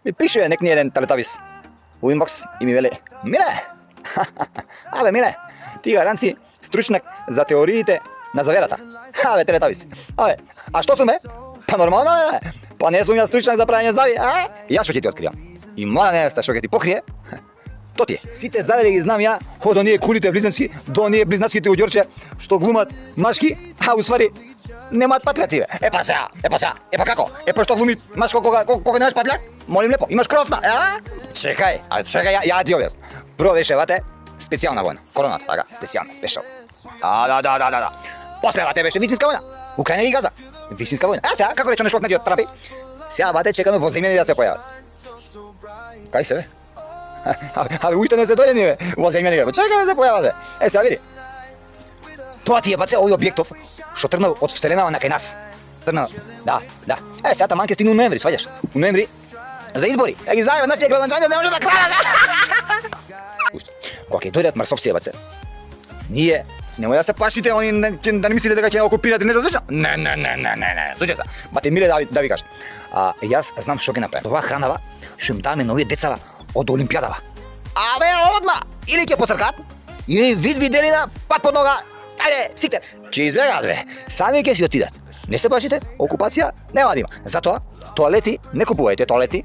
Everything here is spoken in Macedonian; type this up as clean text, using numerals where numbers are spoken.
ми пише некни еден телетабис у инбокс и ми вели: "Миле, абе Миле, ти гаранци стручнак за теориите на заверата." Абе телетабис. Абе, а што сум бе? Па нормално е. Па не сум ја стручнак за правење зави, а? Ја што ќе ти откријам. И млада невеста што ќе ти покрие, то ти е. Сите завери ги знам ја, од оние кулите близнацки до оние близнацките уѓорче што глумат машки, а уствари немаат патријаци бе. Епа како? Епа што глуми машко кога немаш патријак? Молим лепо, имаш кровна, а? Чекај, ја ти објаснам. Прво беше вате специјална војна, короната, така, специјална, спешал. Да. После вате беше вистинска војна. Украина ги газа. Вистинска војна. А сега како рече нешто на трапи? Сега вате чекаме воземјени да се појават. Кај се бе? Абе, уите не се дојдени бе, воземјени бе. Чекај да се појават бе. Сега види. Тоа ти е баце овој објектов што тргнал од вселенава на кај нас. Тргнал. Да. Сега таман ќе стигне у ноември, сваѓаш? У ноември за избори. Ја ги зајме нашите граѓаните, не може да крадат. Кога ќе дојдат марсовци баце. Ние немој да се плашите, они да не мислите дека ќе окупирате нешто слично. Не. Слушај се. Бате Миле да ви кажам. Јас знам што ќе направам. Тоа хранава што им даваме на овие децава од олимпијадава. Абе, одма! Или ќе поцркат, или вид виделина, пат под нога. Ајде, сите. Ќе избегаат бе. Сами ќе си отидат. Не се плашите, окупација нема да има. Затоа тоалети, не купувајте тоалети,